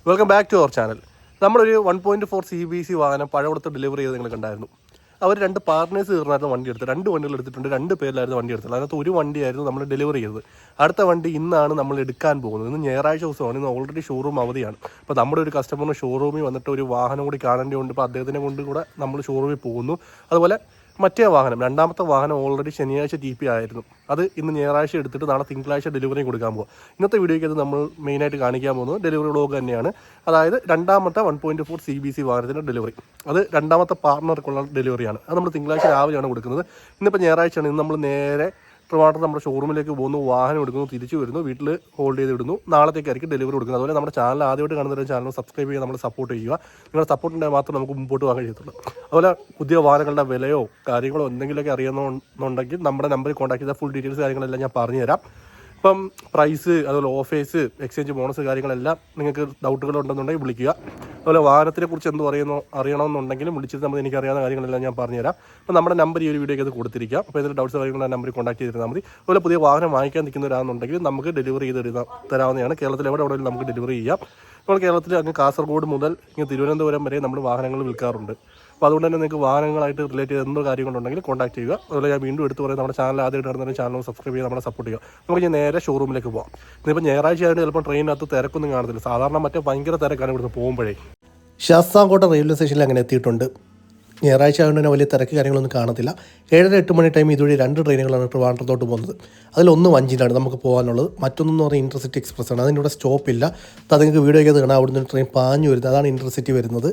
Welcome back to our channel. നമ്മളൊരു 1.4 CBC വാഹനം പഴവടത്ത് delivery ചെയ്ത് നിങ്ങൾ കണ്ടായിരുന്നു. അവർ 2 പാർട്ട്നേഴ്സ് ചേർന്നായിരുന്നു വണ്ടി എടുത്തത്. 2 വണ്ടികൾ എടുത്തിട്ടുണ്ട്, 2 പേരിലായിരുന്നു വണ്ടി എടുത്തത്. അതിനകത്ത് ഒരു വണ്ടിയായിരുന്നു നമ്മൾ ഡെലിവറി ചെയ്തത്. അടുത്ത വണ്ടി ഇന്നാണ് നമ്മൾ എടുക്കാൻ പോകുന്നത്. ഇന്ന് ഞായറാഴ്ച ദിവസമാണ്. ഇന്ന് ഓൾറെഡി ഷോറൂം അവധിയാണ്. അപ്പോൾ നമ്മുടെ ഒരു കസ്റ്റമറിന് ഷോറൂമിൽ വന്നിട്ട് ഒരു വാഹനം കൂടി കാണേണ്ടതുകൊണ്ട് ഇപ്പോൾ അദ്ദേഹത്തിനെ കൊണ്ട് കൂടെ നമ്മൾ ഷോറൂമിൽ പോകുന്നു. അതുപോലെ മറ്റേ വാഹനം, രണ്ടാമത്തെ വാഹനം ഓൾറെഡി ശനിയാഴ്ച TP ആയിരുന്നു. അത് ഇന്ന് ഞായറാഴ്ച എടുത്തിട്ട് നാളെ തിങ്കളാഴ്ച ഡെലിവറി കൊടുക്കാൻ പോകുക. ഇന്നത്തെ വീഡിയോയ്ക്ക് അത് നമ്മൾ മെയിനായിട്ട് കാണിക്കാൻ പോകുന്നത് ഡെലിവറി വ്ളോഗ് തന്നെയാണ്. അതായത് രണ്ടാമത്തെ 1.4 CBC വാഹനത്തിൻ്റെ ഡെലിവറി. അത് രണ്ടാമത്തെ പാർട്ട്ണർക്കുള്ള ഡെലിവറിയാണ്. അത് നമ്മൾ തിങ്കളാഴ്ച രാവിലെയാണ് കൊടുക്കുന്നത്. ഇന്നിപ്പോൾ ഞായറാഴ്ചയാണ്. ഇന്ന് നമ്മൾ നേരെ ട്രിവാൻഡ്രം നമ്മുടെ ഷോറൂമിലേക്ക് പോകുന്നു, വാഹനം എടുക്കുന്നു, തിരിച്ചു വരുന്നു, വീട്ടിൽ ഹോൾഡ് ചെയ്ത് ഇടുന്നു. നാളത്തേക്കായിരിക്കും ഡെലിവറി കൊടുക്കുന്നത്. അതുപോലെ നമ്മുടെ ചാനൽ ആദ്യമായിട്ട് കാണുന്ന ചാനൽ സബ്സ്ക്രൈബ് ചെയ്യുക, നമ്മൾ സപ്പോർട്ട് ചെയ്യുക. നിങ്ങളുടെ സപ്പോർട്ട് ഉണ്ടെങ്കിൽ മാത്രം നമുക്ക് മുമ്പോട്ട് പോകാൻ കഴിയത്തുള്ളൂ. അതുപോലെ പുതിയ വാഹനങ്ങളുടെ വിലയോ കാര്യങ്ങളോ എന്തെങ്കിലുമൊക്കെ അറിയുന്നുണ്ടെങ്കിൽ നമ്മുടെ നമ്പറിൽ കോൺടാക്ട് ചെയ്താൽ ഫുൾ ഡീറ്റെയിൽസ് കാര്യങ്ങളെല്ലാം ഞാൻ പറഞ്ഞുതരാം. ഇപ്പം പ്രൈസ്, അതുപോലെ ഓഫേഴ്സ്, എക്സ്ചേഞ്ച് ബോണസ് കാര്യങ്ങളെല്ലാം നിങ്ങൾക്ക് ഡൗട്ടുകളുണ്ടെന്നുണ്ടെങ്കിൽ വിളിക്കുക. അതുപോലെ വാഹനത്തിനെ കുറിച്ച് എന്ത് അറിയണമെന്നുണ്ടെങ്കിലും വിളിച്ചിട്ട് നമ്മൾ എനിക്കറിയാവുന്ന കാര്യങ്ങളെല്ലാം ഞാൻ പറഞ്ഞുതരാം. അപ്പോൾ നമ്മുടെ നമ്പർ ഈ ഒരു വീഡിയോയ്ക്ക് അത് കൊടുത്തിരിക്കാം. അപ്പോൾ ഇതിൻ്റെ ഡൗട്ട്സ് കാര്യങ്ങൾ ആ നമ്പറിൽ കോൺടാക്ട് ചെയ്തിരുന്നാൽ മതി. അതുപോലെ പുതിയ വാഹനം വാങ്ങിക്കാൻ നിൽക്കുന്നവരാണെന്നുണ്ടെങ്കിൽ നമുക്ക് ഡെലിവറി ചെയ്ത് തരാവുന്നതാണ്. കേരളത്തിൽ എവിടെയെങ്കിലും നമുക്ക് ഡെലിവറി ചെയ്യാം. നമ്മൾ കേരളത്തിൽ അങ്ങ് കാസർഗോഡ് മുതൽ ഇങ്ങനെ തിരുവനന്തപുരം വരെ നമ്മൾ വാഹനങ്ങൾ വിൽക്കാറുണ്ട്. അപ്പോൾ അതുകൊണ്ട് തന്നെ നിങ്ങൾക്ക് വാഹനങ്ങളായിട്ട് റിലേറ്റ് ചെയ്ത് എന്ത് കാര്യങ്ങളുണ്ടെങ്കിൽ കോൺടാക്ട് ചെയ്യുക. അതുപോലെ ഞാൻ വീണ്ടും എടുത്ത് പറയുന്നത് നമ്മുടെ ചാനൽ ആദ്യമായിട്ട് കാണുന്ന ചാനൽ സബ്സ്ക്രൈബ് ചെയ്ത് നമ്മളെ സപ്പോർട്ട് ചെയ്യുക. നമുക്ക് ഞാൻ നേരെ ഷോറൂമിലേക്ക് പോകാം. ഇന്നിപ്പോൾ ഞായറാഴ്ച ആയിട്ട് ചിലപ്പോൾ ട്രെയിനകത്ത് തിരക്കൊന്നും കാണത്തില്ല. സാധാരണ മറ്റേ ഭയങ്കര തിരക്കാണ് ഇവിടുന്ന് പോകുമ്പോഴേ. ശാസ്താംകോട്ട റെയിൽവേ സ്റ്റേഷനിൽ അങ്ങനെ എത്തിയിട്ടുണ്ട്. ഞായറാഴ്ച ആയതുകൊണ്ട് തന്നെ വലിയ തിരക്ക് കാര്യങ്ങളൊന്നും കാണത്തില്ല. 7-8 മണി ടൈം ഇതുവഴി 2 ട്രെയിനുകളാണ് ട്രിവാൻഡ്രത്തോട്ട് പോകുന്നത്. അതിലൊന്ന് വഞ്ചിയിലാണ് നമുക്ക് പോകാനുള്ളത്. മറ്റൊന്നെന്ന് പറയുന്നത് ഇൻ്റർസിറ്റി എക്സ്പ്രസ് ആണ്. അതിൻ്റെ ഇവിടെ സ്റ്റോപ്പില്ല. അത് നിങ്ങൾക്ക് വീഡിയോ ഒക്കെ കാണാം. അവിടുന്ന് ട്രെയിൻ പാഞ്ഞു വരുന്നത്, അതാണ് ഇൻ്റർസിറ്റി വരുന്നത്.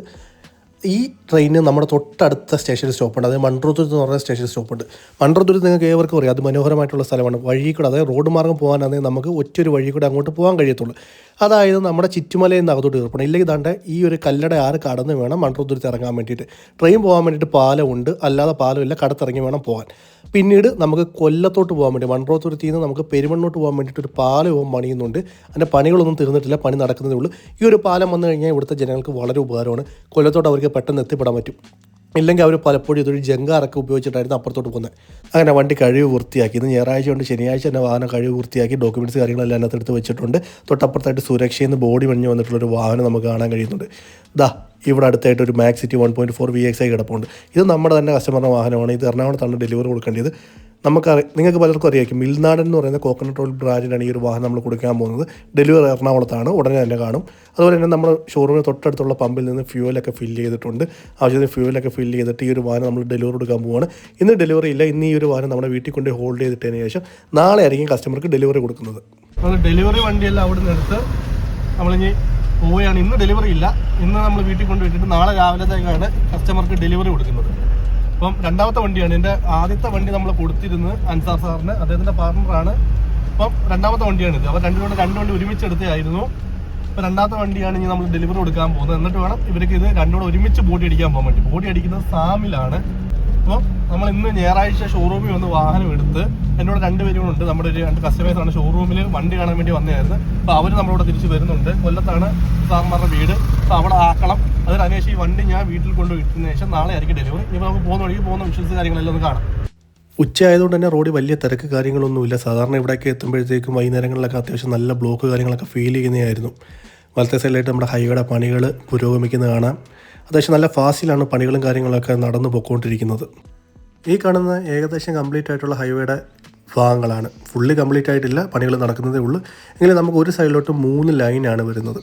ഈ ട്രെയിന് നമ്മുടെ തൊട്ടടുത്ത സ്റ്റേഷനിൽ സ്റ്റോപ്പുണ്ട്. അതായത് മൺട്രോത്തുരുത്ത് എന്ന് പറഞ്ഞ സ്റ്റേഷനിൽ സ്റ്റോപ്പുണ്ട്. മൺട്രോത്തുരുത്ത് നിങ്ങൾക്ക് ഏവർക്കും അറിയാം, അത് മനോഹരമായിട്ടുള്ള സ്ഥലമാണ്. വഴി കൂടെ, അതായത് റോഡ് മാർഗ്ഗം പോകാനാണെങ്കിൽ നമുക്ക് ഒറ്റൊരു വഴി കൂടെ അങ്ങോട്ട് പോകാൻ കഴിയത്തുള്ളൂ. അതായത് നമ്മുടെ ചുറ്റുമലയിൽ നിന്ന് അകത്തോട്ട് കയറണം. ഇല്ലെങ്കിൽ ഇതാണ്ട് ഈ ഒരു കല്ലട കടന്ന് വേണം മൺട്രോത്തുരുത്ത് ഇറങ്ങാൻ വേണ്ടിയിട്ട്. ട്രെയിൻ പോകാൻ വേണ്ടിയിട്ട് പാലമുണ്ട്, അല്ലാതെ പാലമില്ല, കടത്തിറങ്ങി വേണം പോകാൻ. പിന്നീട് നമുക്ക് കൊല്ലത്തോട്ട് പോകാൻ വേണ്ടി മൺട്രോത്തുരുത്തിൽ നിന്ന് നമുക്ക് പെരുമണ്ണോട്ട് പോകാൻ വേണ്ടിയിട്ട് ഒരു പാലവും പണിയുന്നുണ്ട്. അതിൻ്റെ പണികളൊന്നും തീർന്നിട്ടില്ല, പണി നടക്കുന്നതേ ഉള്ളൂ. ഈ ഒരു പാലം വന്നു കഴിഞ്ഞാൽ ഇവിടുത്തെ ജനങ്ങൾക്ക് വളരെ ഉപകാരമാണ്. കൊല്ലത്തോട്ട് അവർക്ക് പെട്ടെന്ന് എത്തിപ്പെടാൻ പറ്റും. ഇല്ലെങ്കിൽ അവർ പലപ്പോഴും ഇതൊരു ജങ്കാറൊക്കെ ഉപയോഗിച്ചിട്ടായിരുന്നു അപ്പുറത്തോട്ട് പോകുന്നത്. അങ്ങനെ വണ്ടി കഴിവ് വൃത്തിയാക്കി. ഇന്ന് ഞായറാഴ്ച കൊണ്ട് ശനിയാഴ്ച തന്നെ വാഹനം കഴിവ് വൃത്തിയാക്കി ഡോക്യുമെൻറ്റ്സ് കാര്യങ്ങളെല്ലാം അതിനകത്ത് എടുത്ത് വെച്ചിട്ടുണ്ട്. തൊട്ടപ്പുറത്തായിട്ട് സുരക്ഷയിൽ നിന്ന് ബോഡി പണിഞ്ഞ് വന്നിട്ടുള്ളൊരു വാഹനം നമുക്ക് കാണാൻ കഴിയുന്നുണ്ട്. ഇവിടെ അടുത്തായിട്ട് ഒരു മാക്സ് സിറ്റി 1.4 VXI കിടപ്പുണ്ട്. ഇത് നമ്മുടെ തന്നെ കസ്റ്റമറിൻ്റെ വാഹനമാണ്. ഇത് എറണാകുളത്താണ് ഡെലിവറി കൊടുക്കേണ്ടത്. നിങ്ങൾക്ക് പലർക്കും അറിയാം, മിൽനാടൻ എന്ന് പറയുന്ന കോക്കനട്ട് ഓയിൽ ബ്രാൻഡിനാണ് ഈ ഒരു വാഹനം നമ്മൾ കൊടുക്കാൻ പോകുന്നത്. ഡെലിവറി എറണാകുളത്താണ്, ഉടനെ തന്നെ കാണും. അതുപോലെ തന്നെ നമ്മുടെ ഷോറൂമിന് തൊട്ടടുത്തുള്ള പമ്പിൽ നിന്ന് ഫ്യൂവലൊക്കെ ഫില്ല് ചെയ്തിട്ടുണ്ട്. ആവശ്യത്തിന് ഫ്യൂവലൊക്കെ ഫില്ല് ചെയ്തിട്ട് ഈ ഒരു വാഹനം നമ്മൾ ഡെലിവറി കൊടുക്കാൻ പോവുകയാണ്. ഇന്ന് ഡെലിവറി ഇല്ല. ഇന്ന് ഈ ഒരു വാഹനം നമ്മുടെ വീട്ടിൽ കൊണ്ട് ഹോൾഡ് ചെയ്തിട്ടതിന് ശേഷം നാളെ ആയിരിക്കും കസ്റ്റമർക്ക് ഡെലിവറി കൊടുക്കുന്നത്. ഡെലിവറി വണ്ടിയെല്ലാം അവിടെ നിന്ന് എടുത്ത് നമ്മളിനി പോവുകയാണ്. ഇന്ന് ഡെലിവറി ഇല്ല. ഇന്ന് നമ്മൾ വീട്ടിൽ കൊണ്ട് വിട്ടിട്ട് നാളെ രാവിലത്തേക്കാണ് കസ്റ്റമർക്ക് ഡെലിവറി കൊടുക്കുന്നത്. അപ്പം രണ്ടാമത്തെ വണ്ടിയാണ്. എൻ്റെ ആദ്യത്തെ വണ്ടി നമ്മൾ കൊടുത്തിരുന്നത് അൻസാർ സാറിന്, അദ്ദേഹത്തിൻ്റെ പാർട്ണറാണ്. അപ്പം രണ്ടാമത്തെ വണ്ടിയാണിത്. അപ്പോൾ രണ്ട് വണ്ടി ഒരുമിച്ച് എടുത്തായിരുന്നു. ഇപ്പോൾ രണ്ടാമത്തെ വണ്ടിയാണ് ഇനി നമ്മൾ ഡെലിവറി കൊടുക്കാൻ പോകുന്നത്. എന്നിട്ട് വേണം ഇവർക്ക് ഇത് രണ്ടുകൂടെ ഒരുമിച്ച് ബോഡി അടിക്കാൻ പോകാൻ വേണ്ടി. ബോഡി അടിക്കുന്നത് സാമിലാണ്. അപ്പോൾ നമ്മൾ ഇന്ന് ഞായറാഴ്ച ഷോറൂമിൽ വന്ന് വാഹനം എടുത്ത് എന്നോട് 2 പേരും ഉണ്ട്. നമ്മുടെ ഒരു 2 കസ്റ്റമേഴ്സാണ് ഷോറൂമിൽ വണ്ടി കാണാൻ വേണ്ടി വന്നതായിരുന്നു. അപ്പോൾ അവർ നമ്മളിവിടെ തിരിച്ച് വരുന്നുണ്ട്. കൊല്ലത്താണ് സാറിന്മാരുടെ വീട്. അപ്പോൾ അവിടെ ആക്കണം. അതിനനുശേഷം ഈ വണ്ടി ഞാൻ വീട്ടിൽ കൊണ്ട് വിട്ടതിന് ശേഷം നാളെ ആയിരിക്കും ഡെലിവറി. ഇപ്പോൾ നമുക്ക് പോകുന്ന വഴിക്ക് പോകുന്ന വിഷ്വൽസ് കാര്യങ്ങളെല്ലാം ഒന്ന് കാണാം. ഉച്ചയായതുകൊണ്ട് തന്നെ റോഡിൽ വലിയ തിരക്ക് കാര്യങ്ങളൊന്നുമില്ല. സാധാരണ ഇവിടേക്ക് എത്തുമ്പോഴത്തേക്കും വൈകുന്നേരങ്ങളിലൊക്കെ അത്യാവശ്യം നല്ല ബ്ലോക്ക് കാര്യങ്ങളൊക്കെ ഫീൽ ചെയ്യുന്നതായിരുന്നു. വലത്തെ സൈഡിലായിട്ട് നമ്മുടെ ഹൈവേയുടെ പണികൾ പുരോഗമിക്കുന്നത് കാണാം. അത്യാവശ്യം നല്ല ഫാസ്റ്റിലാണ് പണികളും കാര്യങ്ങളൊക്കെ നടന്നു പോയിക്കൊണ്ടിരിക്കുന്നത്. ഈ കാണുന്ന ഏകദേശം കംപ്ലീറ്റ് ആയിട്ടുള്ള ഹൈവേയുടെ ഭാഗങ്ങളാണ്. ഫുള്ളി കംപ്ലീറ്റ് ആയിട്ടില്ല, പണികൾ നടക്കുന്നതേ ഉള്ളൂ. എങ്കിലും നമുക്ക് ഒരു സൈഡിലോട്ട് 3 ലൈനാണ് വരുന്നത്.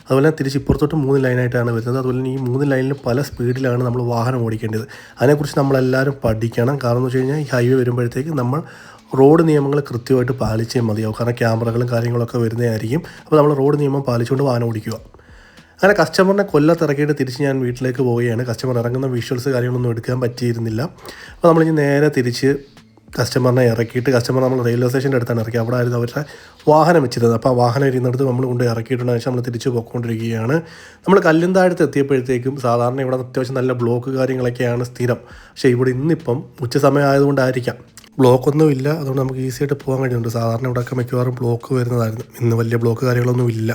അതുപോലെ തിരിച്ച് ഇപ്പുറത്തോട്ട് 3 ലൈനായിട്ടാണ് വരുന്നത്. അതുപോലെ തന്നെ ഈ 3 ലൈനിലും പല സ്പീഡിലാണ് നമ്മൾ വാഹനം ഓടിക്കേണ്ടത്. അതിനെക്കുറിച്ച് നമ്മളെല്ലാവരും പഠിക്കണം. കാരണം എന്ന് വെച്ച് കഴിഞ്ഞാൽ ഈ ഹൈവേ വരുമ്പോഴത്തേക്ക് നമ്മൾ റോഡ് നിയമങ്ങൾ കൃത്യമായിട്ട് പാലിച്ചേ മതിയാവും. കാരണം ക്യാമറകളും കാര്യങ്ങളൊക്കെ വരുന്നതായിരിക്കും. അപ്പോൾ നമ്മൾ റോഡ് നിയമം പാലിച്ചുകൊണ്ട് വാഹനം ഓടിക്കുക. അങ്ങനെ കസ്റ്റമറിനെ കൊല്ലത്തിറക്കിയിട്ട് തിരിച്ച് ഞാൻ വീട്ടിലേക്ക് പോവുകയാണ്. കസ്റ്റമർ ഇറങ്ങുന്ന വിഷ്വൽസ് കാര്യങ്ങളൊന്നും എടുക്കാൻ പറ്റിയിരുന്നില്ല. അപ്പോൾ നമ്മളിനി നേരെ തിരിച്ച് കസ്റ്റമറിനെ ഇറക്കിയിട്ട്, കസ്റ്റമർ നമ്മൾ റെയിൽവേ സ്റ്റേഷൻ്റെ അടുത്താണ് ഇറക്കി. അവിടെ ആയിരുന്നു അവരുടെ വാഹനം വെച്ചിരുന്നത്. അപ്പോൾ ആ വാഹനം ഇരുന്നിടത്ത് നമ്മൾ കൊണ്ട് ഇറക്കിയിട്ടുണ്ടെന്ന് വെച്ചാൽ നമ്മൾ തിരിച്ച് പോയിക്കൊണ്ടിരിക്കുകയാണ്. നമ്മൾ കല്ലുന്താഴത്ത് എത്തിയപ്പോഴത്തേക്കും സാധാരണ ഇവിടെ അത്യാവശ്യം നല്ല ബ്ലോക്ക് കാര്യങ്ങളൊക്കെയാണ് സ്ഥിരം. പക്ഷേ ഇവിടെ ഇന്നിപ്പം ഉച്ച സമയം ആയതുകൊണ്ടായിരിക്കാം ബ്ലോക്കൊന്നും ഇല്ല. അതുകൊണ്ട് നമുക്ക് ഈസിയായിട്ട് പോകാൻ കഴിയുന്നുണ്ട്. സാധാരണ ഇവിടെയൊക്കെ മിക്കവാറും ബ്ലോക്ക് വരുന്നതായിരുന്നു. ഇന്ന് വലിയ ബ്ലോക്ക് കാര്യങ്ങളൊന്നും ഇല്ല.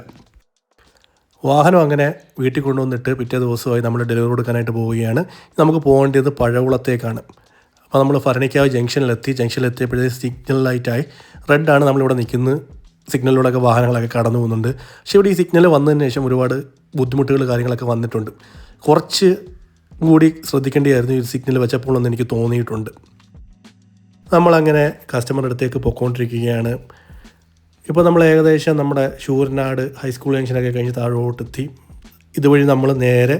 വാഹനം അങ്ങനെ വീട്ടിൽ കൊണ്ടുവന്നിട്ട് പിറ്റേ ദിവസമായി നമ്മൾ ഡെലിവറി കൊടുക്കാനായിട്ട് പോവുകയാണ്. നമുക്ക് പോകേണ്ടത് പഴകുളത്തേക്കാണ്. അപ്പോൾ നമ്മൾ ഭരണിക്കാവ് ജംഗ്ഷനിലെത്തിയപ്പോഴേ സിഗ്നൽ ലൈറ്റായി റെഡാണ് നമ്മളിവിടെ നിൽക്കുന്നത്. സിഗ്നലിലൂടെയൊക്കെ വാഹനങ്ങളൊക്കെ കടന്നു പോകുന്നുണ്ട്. പക്ഷേ ഇവിടെ ഈ സിഗ്നൽ വന്നതിന് ശേഷം ഒരുപാട് ബുദ്ധിമുട്ടുകൾ കാര്യങ്ങളൊക്കെ വന്നിട്ടുണ്ട്. കുറച്ച് കൂടി ശ്രദ്ധിക്കേണ്ടിയായിരുന്നു ഈ സിഗ്നൽ വെച്ചപ്പോഴെന്ന് എനിക്ക് തോന്നിയിട്ടുണ്ട്. നമ്മളങ്ങനെ കസ്റ്റമറുടെ അടുത്തേക്ക് പൊയ്ക്കൊണ്ടിരിക്കുകയാണ്. ഇപ്പോൾ നമ്മൾ ഏകദേശം നമ്മുടെ ശൂരനാട് ഹൈസ്കൂൾ ജംഗ്ഷനൊക്കെ കഴിഞ്ഞ് താഴോട്ടെത്തി. ഇതുവഴി നമ്മൾ നേരെ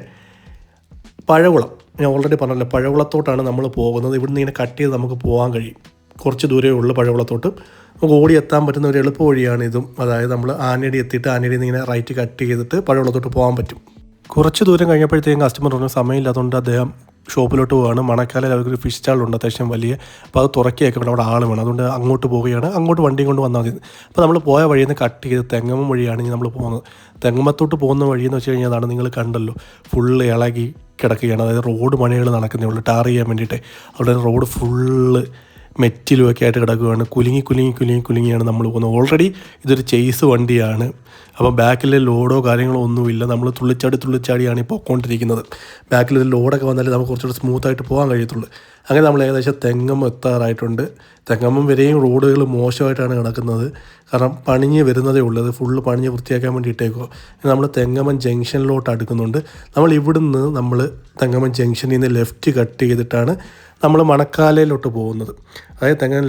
പഴകുളം, ഞാൻ ഓൾറെഡി പറഞ്ഞല്ലോ, പഴകുളത്തോട്ടാണ് നമ്മൾ പോകുന്നത്. ഇവിടുന്ന് ഇങ്ങനെ കട്ട് ചെയ്ത് നമുക്ക് പോകാൻ കഴിയും. കുറച്ച് ദൂരമേ ഉള്ളൂ പഴകുളത്തോട്ട്. നമുക്ക് ഓടി എത്താൻ പറ്റുന്ന ഒരു എളുപ്പ വഴിയാണ് ഇതും. അതായത് നമ്മൾ ആനയടി എത്തിയിട്ട് ആനയടിയിൽ നിന്ന് ഇങ്ങനെ റൈറ്റ് കട്ട് ചെയ്തിട്ട് പഴകുളത്തോട്ട് പോകാൻ പറ്റും. കുറച്ച് ദൂരം കഴിഞ്ഞപ്പോഴത്തേക്കും കസ്റ്റമർ പറഞ്ഞു സമയമില്ലാത്തതുകൊണ്ട് അദ്ദേഹം ഷോപ്പിലോട്ട് പോവുകയാണ്. മണക്കാലയിൽ അവർക്കൊരു ഫിഷ് സ്റ്റാളുണ്ട് അത്യാവശ്യം വലിയ. അപ്പോൾ അത് തുറക്കിയൊക്കെ വേണം, അവിടെ ആൾ വേണം. അതുകൊണ്ട് അങ്ങോട്ട് പോവുകയാണ്. അങ്ങോട്ട് വണ്ടിയും കൊണ്ട് വന്നാൽ മതി. അപ്പോൾ നമ്മൾ പോയ വഴിയിൽ നിന്ന് കട്ട് ചെയ്ത് തെങ്ങമം വഴിയാണ് ഇനി നമ്മൾ പോകുന്നത്. തെങ്ങമത്തോട്ട് പോകുന്ന വഴിയെന്ന് വെച്ച് കഴിഞ്ഞാൽ അതാണ് നിങ്ങൾ കണ്ടല്ലോ, ഫുള്ള് ഇളകി കിടക്കുകയാണ്. അതായത് റോഡ് പണികൾ നടക്കുന്നേ ഉള്ളൂ ടാർ ചെയ്യാൻ വേണ്ടിയിട്ട്. അവിടെ റോഡ് ഫുള്ള് മെറ്റിലുമൊക്കെ ആയിട്ട് കിടക്കുകയാണ്. കുലുങ്ങിയാണ് നമ്മൾ പോകുന്നത്. ഓൾറെഡി ഇതൊരു ചേസ് വണ്ടിയാണ്. അപ്പോൾ ബാക്കിൽ ലോഡോ കാര്യങ്ങളോ ഒന്നുമില്ല. നമ്മൾ തുള്ളിച്ചാടിയാണ് ഇപ്പോൾ പോയിക്കൊണ്ടിരിക്കുന്നത്. ബാക്കിൽ ഒരു ലോഡൊക്കെ വന്നാലേ നമുക്ക് കുറച്ചുകൂടി സ്മൂത്തായിട്ട് പോകാൻ കഴിയത്തുള്ളൂ. അങ്ങനെ നമ്മൾ ഏകദേശം തെങ്ങമം എത്താറായിട്ടുണ്ട്. തെങ്ങമം വരെയും റോഡുകൾ മോശമായിട്ടാണ് കിടക്കുന്നത്. കാരണം പണിഞ്ഞ് വരുന്നതേ ഉള്ളത്, ഫുള്ള് പണിഞ്ഞ് വൃത്തിയാക്കാൻ വേണ്ടി ഇട്ടേക്കോ. നമ്മൾ തെങ്ങമം ജംഗ്ഷനിലോട്ട് അടുക്കുന്നുണ്ട്. നമ്മൾ ഇവിടുന്ന് തെങ്ങമം ജംഗ്ഷനിൽ നിന്ന് ലെഫ്റ്റ് കട്ട് ചെയ്തിട്ടാണ് നമ്മൾ മണക്കാലയിലോട്ട് പോകുന്നത്. അതായത് തെങ്ങമം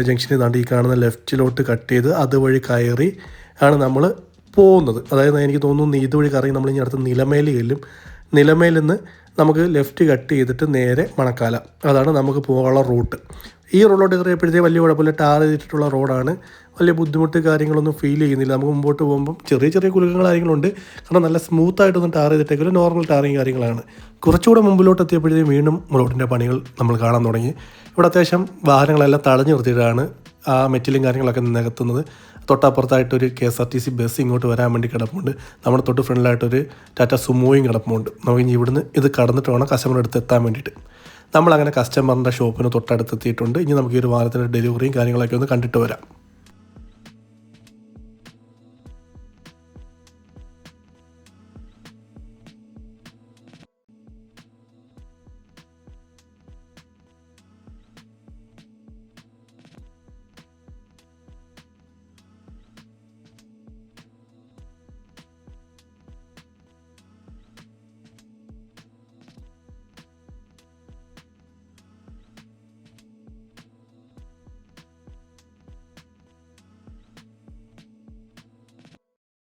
ജംഗ്ഷനിൽ നിന്ന് ഈ കാണുന്ന ലെഫ്റ്റിലോട്ട് കട്ട് ചെയ്ത് അതുവഴി കയറി ആണ് നമ്മൾ പോകുന്നത്. അതായത് എനിക്ക് തോന്നുന്നു ഇതുവഴി കറങ്ങി നമ്മൾ ഇനി അടുത്ത് നിലമേൽ ചെല്ലും. നിലമേൽ നിന്ന് നമുക്ക് ലെഫ്റ്റ് കട്ട് ചെയ്തിട്ട് നേരെ മണക്കാല, അതാണ് നമുക്ക് പോകാനുള്ള റൂട്ട്. ഈ റോഡിലോട്ട് കയറിയപ്പോഴത്തേക്ക് വലിയ കുഴപ്പമില്ല, ടാർ ചെയ്തിട്ടുള്ള റോഡാണ്. വലിയ ബുദ്ധിമുട്ട് കാര്യങ്ങളൊന്നും ഫീൽ ചെയ്യുന്നില്ല. നമുക്ക് മുമ്പോട്ട് പോകുമ്പം ചെറിയ കുലുക്കങ്ങൾ കാര്യങ്ങളുണ്ട്. കാരണം നല്ല സ്മൂത്തായിട്ടൊന്നും ടാർ ചെയ്തിട്ടേക്കില്ല, നോർമൽ ടാറിങ് കാര്യങ്ങളാണ്. കുറച്ചുകൂടെ മുമ്പിലോട്ട് എത്തിയപ്പോഴത്തേക്കും വീണ്ടും റോഡിൻ്റെ പണികൾ നമ്മൾ കാണാൻ തുടങ്ങി. ഇവിടെ അത്യാവശ്യം വാഹനങ്ങളെല്ലാം തടഞ്ഞു നിർത്തിയിട്ടാണ് ആ മെറ്റലും കാര്യങ്ങളൊക്കെ നികത്തുന്നത്. തൊട്ടപ്പുറത്തായിട്ടൊരു KSRTC ബസ് ഇങ്ങോട്ട് വരാൻ വേണ്ടി കിടപ്പുണ്ട്. നമ്മുടെ തൊട്ട് ഫ്രണ്ടിലായിട്ടൊരു ടാറ്റ സുമോയും കിടപ്പുണ്ട്. നമുക്ക് ഇനി ഇവിടുന്ന് ഇത് കടന്നിട്ട് വേണം കസ്റ്റമറുടെ അടുത്ത് എത്താൻ വേണ്ടിയിട്ട്. നമ്മളങ്ങനെ കസ്റ്റമറിൻ്റെ ഷോപ്പിന് തൊട്ടടുത്തെത്തിയിട്ടുണ്ട്. ഇനി നമുക്ക് ഈ ഒരു വാഹനത്തിൻ്റെ ഡെലിവറിയും കാര്യങ്ങളൊക്കെ ഒന്ന് കണ്ടിട്ട് വരാം.